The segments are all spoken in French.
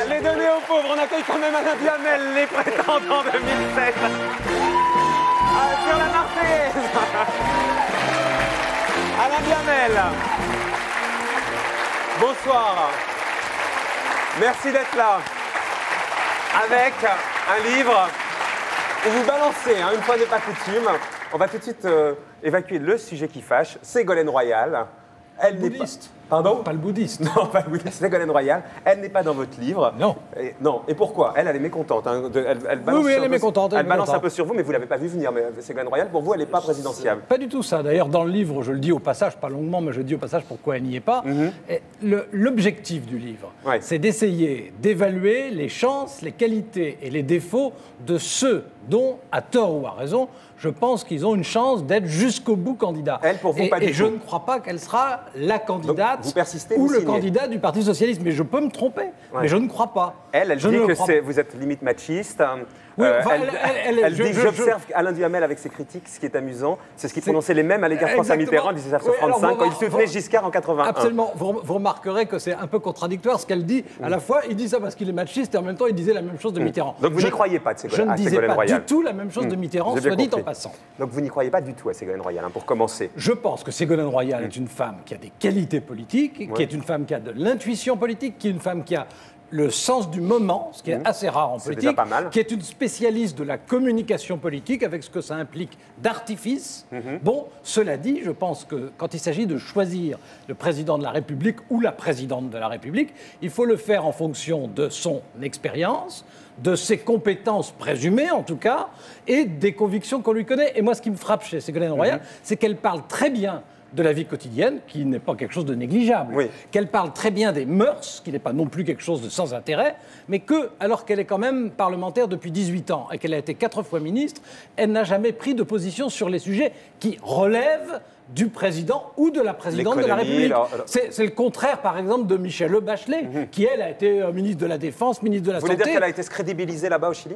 Les données aux pauvres, on accueille quand même Alain Duhamel, les prétendants 2007. Sur la Marseillaise. Alain Duhamel. Bonsoir. Merci d'être là. Avec un livre où vous balancez, une fois n'est pas coutume. On va tout de suite évacuer le sujet qui fâche. Ségolène Royal. Elle n'est pas... Pardon ? Pas le bouddhiste. Non, pas le bouddhiste. Ségolène Royal. Elle n'est pas dans votre livre. Non. Non. Et pourquoi ? Elle est mécontente. Elle balance oui, elle est mécontente. Elle balance un peu sur vous, mais vous ne l'avez pas vu venir. Mais Ségolène Royal, pour vous, elle n'est pas présidentiable. Pas du tout ça. D'ailleurs, dans le livre, je le dis au passage, pas longuement, mais je dis au passage pourquoi elle n'y est pas. L'objectif du livre, c'est d'essayer d'évaluer les chances, les qualités et les défauts de ceux dont, à tort ou à raison, je pense qu'ils ont une chance d'être jusqu'au bout candidats. Elle, pour vous, pas du tout. Et je ne crois pas qu'elle sera la candidate vous persistez, ou vous le signez. Candidat du Parti Socialiste. Mais je peux me tromper. Mais je ne crois pas. Elle dit que vous êtes limite machiste. Oui, enfin, elle dit j'observe Alain Duhamel avec ses critiques, ce qui est amusant, c'est ce qu'il prononçait les mêmes à l'égard de François Mitterrand en 1935, quand il soutenait Giscard en 81. Absolument. Vous remarquerez que c'est un peu contradictoire ce qu'elle dit. À la fois, il dit ça parce qu'il est machiste et en même temps, il disait la même chose de Mitterrand. Donc vous n'y croyez pas de Ségolène Royal ? Je ne disais pas du tout la même chose de Mitterrand, soit dit en passant. Donc vous n'y croyez pas du tout à Ségolène Royal, pour commencer ? Je pense que Ségolène Royal est une femme qui a des qualités politiques, qui est une femme qui a de l'intuition politique, qui est une femme qui a le sens du moment, ce qui est assez rare en politique, pas mal. qui est une spécialiste de la communication politique avec ce que ça implique d'artifice. Bon, cela dit, je pense que quand il s'agit de choisir le président de la République ou la présidente de la République, il faut le faire en fonction de son expérience, de ses compétences présumées en tout cas, et des convictions qu'on lui connaît. Et moi, ce qui me frappe chez Ségolène Royal, c'est qu'elle parle très bien de la vie quotidienne, qui n'est pas quelque chose de négligeable, qu'elle parle très bien des mœurs, qui n'est pas non plus quelque chose de sans intérêt, mais que, alors qu'elle est quand même parlementaire depuis 18 ans et qu'elle a été 4 fois ministre, elle n'a jamais pris de position sur les sujets qui relèvent du président ou de la présidente de la République. C'est le contraire, par exemple, de Michelle Bachelet, qui, elle, a été ministre de la Défense, ministre de la Santé. Vous voulez dire qu'elle a été crédibilisée là-bas au Chili ?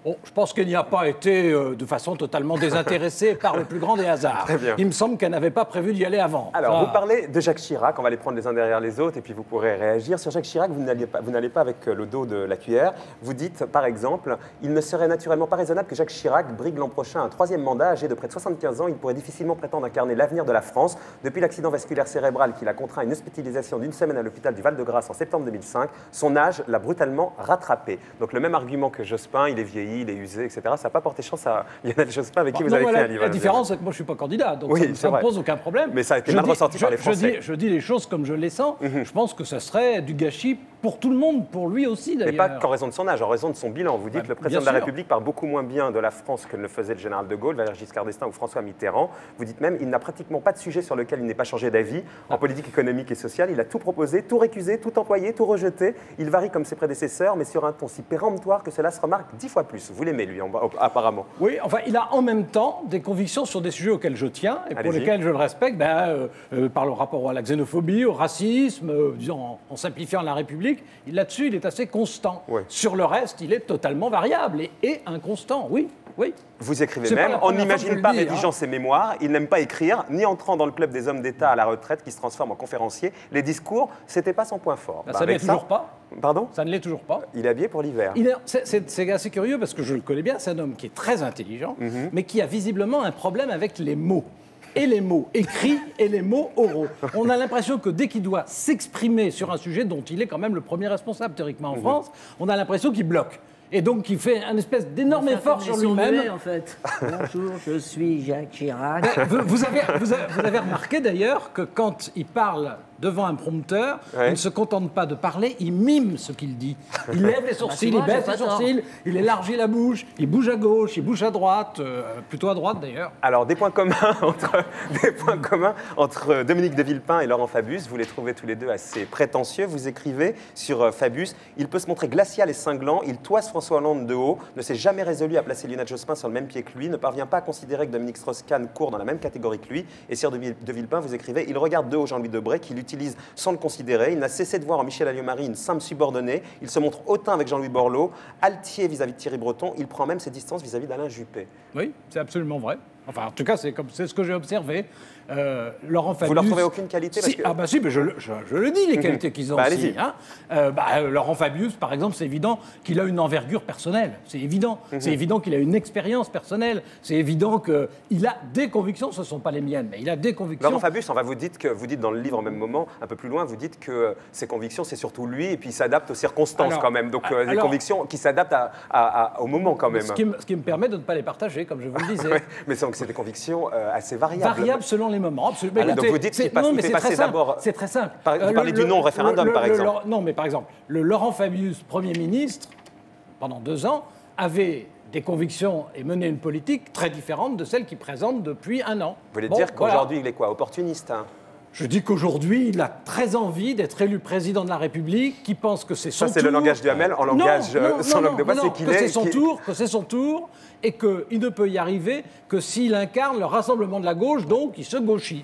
Bon, je pense qu'elle n'y a pas été de façon totalement désintéressée par le plus grand des hasards. Très bien. Il me semble qu'elle n'avait pas prévu d'y aller avant. Alors, vous parlez de Jacques Chirac, on va les prendre les uns derrière les autres et puis vous pourrez réagir. Sur Jacques Chirac, vous n'allez pas avec le dos de la cuillère. Vous dites, par exemple, il ne serait naturellement pas raisonnable que Jacques Chirac brigue l'an prochain un 3e mandat. Âgé de près de 75 ans, il pourrait difficilement prétendre incarner l'avenir de la France. Depuis l'accident vasculaire cérébral qui l'a contraint à une hospitalisation d'1 semaine à l'hôpital du Val-de-Grâce en septembre 2005, son âge l'a brutalement rattrapé. Donc le même argument que Jospin, il est vieilli, il est usé, etc. Ça n'a pas porté chance à Lionel Jospin avec qui vous avez écrit un livre. La différence, c'est que moi, je ne suis pas candidat, donc ça ne pose aucun problème. Mais ça a été mal ressenti par les Français. Je dis les choses comme je les sens. Je pense que ça serait du gâchis pour tout le monde, pour lui aussi, d'ailleurs. Mais pas qu'en raison de son âge, en raison de son bilan. Vous dites que le président de la République parle beaucoup moins bien de la France que ne le faisait le général de Gaulle, Valéry Giscard d'Estaing ou François Mitterrand. Vous dites même qu'il n'a pratiquement pas de sujet sur lequel il n'ait pas changé d'avis. En politique économique et sociale, il a tout proposé, tout récusé, tout employé, tout rejeté. Il varie comme ses prédécesseurs, mais sur un ton si péremptoire que cela se remarque 10 fois plus. Vous l'aimez, lui, apparemment. Oui, enfin, il a en même temps des convictions sur des sujets auxquels je tiens et pour lesquels je le respecte, par le rapport à la xénophobie, au racisme, disons, en simplifiant la République. Là-dessus, il est assez constant. Sur le reste, il est totalement variable et inconstant, oui. Vous écrivez même, on n'imagine pas rédigeant ses mémoires, il n'aime pas écrire, ni entrant dans le club des hommes d'État à la retraite qui se transforme en conférencier. Les discours, c'était pas son point fort. Ça ne l'est toujours pas. Pardon ? Ça ne l'est toujours pas. Il est habillé pour l'hiver. C'est assez curieux parce que je le connais bien, c'est un homme qui est très intelligent, mais qui a visiblement un problème avec les mots. Et les mots écrits et les mots oraux. On a l'impression que dès qu'il doit s'exprimer sur un sujet dont il est quand même le premier responsable théoriquement en France, on a l'impression qu'il bloque. Et donc, il fait un espèce d'énorme effort sur lui-même. En fait. Bonjour, je suis Jacques Chirac. Vous avez remarqué d'ailleurs que quand il parle devant un prompteur, il ne se contente pas de parler, il mime ce qu'il dit. Il lève les sourcils, il baisse les sourcils, il élargit la bouche, il bouge à gauche, il bouge à droite, plutôt à droite d'ailleurs. Alors, des points communs entre Dominique de Villepin et Laurent Fabius, vous les trouvez tous les deux assez prétentieux. Vous écrivez sur Fabius, il peut se montrer glacial et cinglant, il toise François Hollande de haut, ne s'est jamais résolu à placer Lionel Jospin sur le même pied que lui, ne parvient pas à considérer que Dominique Strauss-Kahn court dans la même catégorie que lui. Et sur de Villepin, vous écrivez, il regarde de haut Jean-Louis Debré, qui l'utilise sans le considérer. Il n'a cessé de voir en Michel Alliot-Marie une simple subordonnée. Il se montre hautain avec Jean-Louis Borloo, altier vis-à-vis de Thierry Breton. Il prend même ses distances vis-à-vis d'Alain Juppé. Oui, c'est absolument vrai. Enfin, en tout cas, c'est ce que j'ai observé. Laurent Fabius... Vous leur trouvez aucune qualité parce que... Ah bah si, mais je le dis, les qualités qu'ils ont aussi. Allez-y. Hein. Laurent Fabius, par exemple, c'est évident qu'il a une envergure personnelle. C'est évident. C'est évident qu'il a une expérience personnelle. C'est évident qu'il a des convictions. Ce ne sont pas les miennes, mais il a des convictions. Laurent Fabius, vous dites dans le livre, en même moment, un peu plus loin, vous dites que ses convictions, c'est surtout lui, et puis il s'adapte aux circonstances quand même. Donc des convictions qui s'adaptent au moment quand même. Ce qui me permet de ne pas les partager, comme je vous le disais. Ouais, mais c'est des convictions assez variables. Variables selon les moments. Absolument. Alors, donc vous dites qu'il fait passer d'abord... C'est très simple. Vous parlez du non-référendum, par exemple. Non, mais par exemple, le Laurent Fabius, Premier ministre, pendant 2 ans, avait des convictions et menait une politique très différente de celle qu'il présente depuis 1 an. Vous voulez dire qu'aujourd'hui, il est quoi? Opportuniste, hein? Je dis qu'aujourd'hui, il a très envie d'être élu président de la République, qui pense que c'est son tour. Ça, c'est le langage du Hamel, en langage sans langue de bois, c'est qu'il est... Que c'est son tour, et qu'il ne peut y arriver que s'il incarne le rassemblement de la gauche, donc il se gauchit.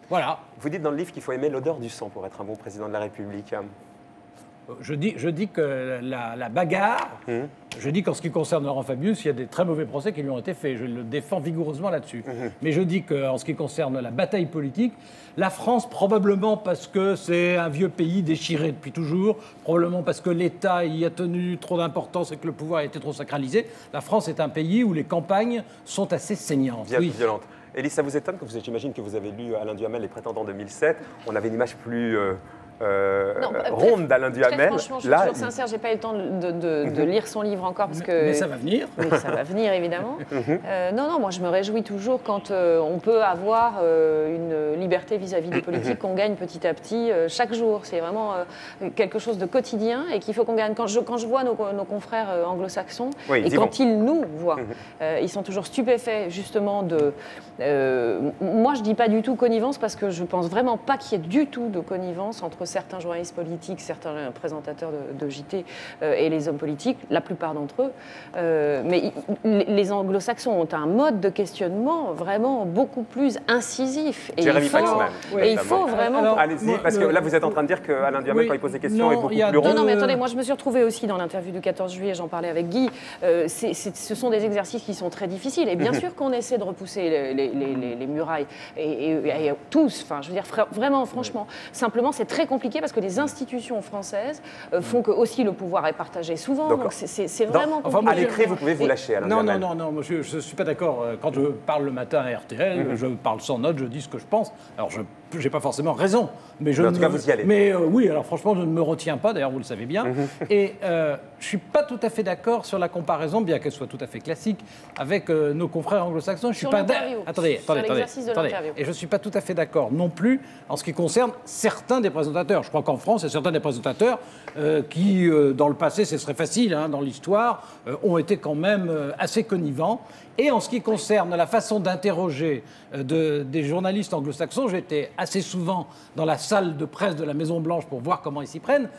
Voilà. Vous dites dans le livre qu'il faut aimer l'odeur du sang pour être un bon président de la République. Je dis que la bagarre, je dis qu'en ce qui concerne Laurent Fabius, il y a des très mauvais procès qui lui ont été faits. Je le défends vigoureusement là-dessus. Mais je dis qu'en ce qui concerne la bataille politique, la France, probablement parce que c'est un vieux pays déchiré depuis toujours, probablement parce que l'État y a tenu trop d'importance et que le pouvoir a été trop sacralisé, la France est un pays où les campagnes sont assez saignantes. Violentes. Élise, ça vous étonne que j'imagine que vous avez lu Alain Duhamel, Les Prétendants 2007. On avait une image plus... ronde d'Alain Duhamel. Franchement, je suis toujours sincère, j'ai pas eu le temps de lire son livre encore parce que. Mais ça va venir. Mais ça va venir évidemment. Non, moi je me réjouis toujours quand on peut avoir une liberté vis-à-vis des politiques qu'on gagne petit à petit chaque jour. C'est vraiment quelque chose de quotidien et qu'il faut qu'on gagne. Quand je vois nos confrères anglo-saxons et quand ils nous voient, ils sont toujours stupéfaits justement de. Moi je dis pas du tout connivence parce que je pense vraiment pas qu'il y ait du tout de connivence entre certains journalistes politiques, certains présentateurs de JT et les hommes politiques, la plupart d'entre eux. Mais les anglo-saxons ont un mode de questionnement vraiment beaucoup plus incisif. Et Jérémy Paxman. Il faut vraiment... Allez-y, parce que là, vous êtes en train de dire qu'Alain Duhamel, quand il pose des questions, est beaucoup plus rond. Non, mais attendez, moi je me suis retrouvée aussi dans l'interview du 14 juillet, j'en parlais avec Guy. Ce sont des exercices qui sont très difficiles. Et bien sûr qu'on essaie de repousser les murailles. Et tous, enfin, je veux dire, vraiment, franchement. Simplement, c'est très compliqué parce que les institutions françaises font que aussi le pouvoir est partagé souvent. Donc c'est vraiment compliqué. À l'écrit, vous pouvez vous lâcher, Alain Duhamel. Non, je ne suis pas d'accord. Quand je parle le matin à RTL, je parle sans note, je dis ce que je pense. Alors, je n'ai pas forcément raison. Mais en tout cas, vous y allez. Mais oui, alors franchement, je ne me retiens pas, d'ailleurs, vous le savez bien. Et je ne suis pas tout à fait d'accord sur la comparaison, bien qu'elle soit tout à fait classique, avec nos confrères anglo-saxons. Je suis pas Attendez. Et je ne suis pas tout à fait d'accord non plus en ce qui concerne certains des présentateurs. Je crois qu'en France, il y a certains des présentateurs qui, dans le passé, ce serait facile, dans l'histoire, ont été quand même assez connivents. Et en ce qui concerne la façon d'interroger des journalistes anglo-saxons, j'étais assez souvent dans la salle de presse de la Maison-Blanche pour voir comment ils s'y prennent.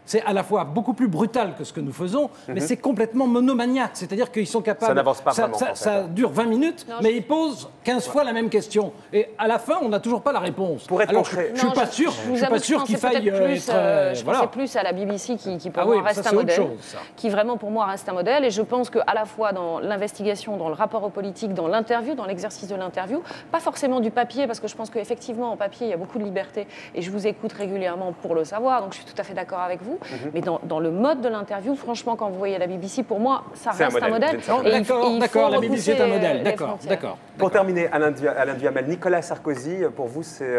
C'est à la fois beaucoup plus brutal que ce que nous faisons, mais c'est complètement monomaniaque. C'est-à-dire qu'ils sont capables... Ça n'avance pas vraiment. Ça dure 20 minutes, mais ils posent 15 fois la même question. Et à la fin, on n'a toujours pas la réponse. Pour être concret... Je ne suis pas sûr qu'il faille être... Je pensais plus à la BBC qui pour moi reste un modèle. Qui vraiment, pour moi, reste un modèle. Et je pense qu'à la fois dans l'investigation, dans le rapport aux politiques, dans l'interview, dans l'exercice de l'interview, pas forcément du papier, parce que je pense qu'effectivement, en papier, il y a beaucoup de liberté. Et je vous écoute régulièrement pour le savoir, donc je suis tout à fait d'accord avec vous. Mais dans le mode de l'interview, franchement, quand vous voyez la BBC, pour moi, ça reste un modèle. D'accord, la BBC est un modèle. D'accord. Pour terminer, Alain Duhamel, Nicolas Sarkozy, pour vous, c'est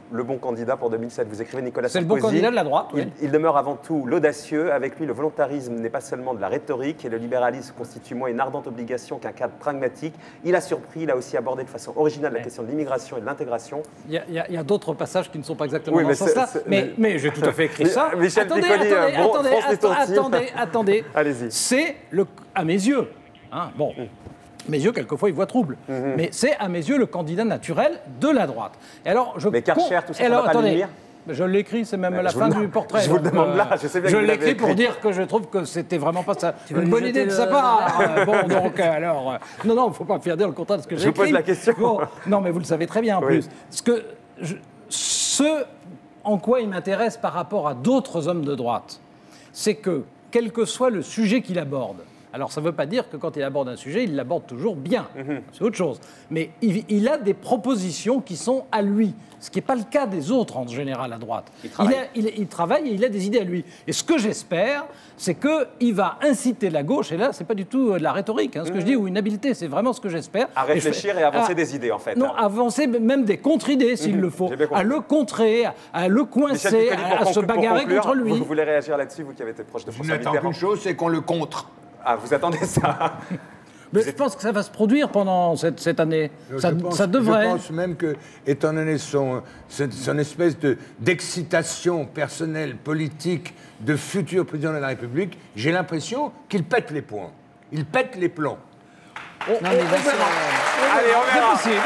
le bon candidat pour 2007. Vous écrivez Nicolas Sarkozy. C'est le bon candidat de la droite, oui. Il demeure avant tout l'audacieux. Avec lui, le volontarisme n'est pas seulement de la rhétorique et le libéralisme constitue moins une ardente obligation qu'un cadre pragmatique. Il a surpris, il a aussi abordé de façon originale la question de l'immigration et de l'intégration. Il y a d'autres passages qui ne sont pas exactement dans ce sens-là, mais j'ai tout à fait écrit ça. Michel Piccoli, attendez. Allez-y. C'est, à mes yeux, mes yeux, quelquefois, ils voient trouble. Mais c'est, à mes yeux, le candidat naturel de la droite. Et alors, mais Karcher, tout ça, ça ne va pas lui nuire ? Je l'écris, c'est même la fin du portrait. Je vous le demande là, je sais bien que vous l'avez l'écris pour écrit. dire que je trouve que c'était vraiment pas ça. Une bonne idée de sa part. Non, il ne faut pas faire dire le contraire de ce que j'ai écrit. Je vous pose la question. Bon, non, mais vous le savez très bien en plus. Ce en quoi il m'intéresse par rapport à d'autres hommes de droite, c'est que, quel que soit le sujet qu'il aborde, Alors ça ne veut pas dire que quand il aborde un sujet, il l'aborde toujours bien. C'est autre chose. Mais il a des propositions qui sont à lui, ce qui n'est pas le cas des autres en général à droite. Il travaille et il a des idées à lui. Et ce que j'espère, c'est qu'il va inciter la gauche, et là, ce n'est pas du tout de la rhétorique, ce que je dis, ou une habileté, c'est vraiment ce que j'espère. À réfléchir et avancer des idées, en fait. Non, avancer même des contre-idées, s'il le faut. À le contrer, à le coincer, à se bagarrer contre lui. Vous voulez réagir là-dessus, vous qui avez été proche de François Mitterrand? Je n'attends qu'une chose, c'est qu'on le contre. Ah, vous attendez ça? Mais je pense que ça va se produire pendant cette année. Ça devrait. Je pense même que, étant donné son espèce d'excitation personnelle, politique, de futur président de la République, j'ai l'impression qu'il pète les plombs. Il pète les plombs. Allez, on verra. C'est possible.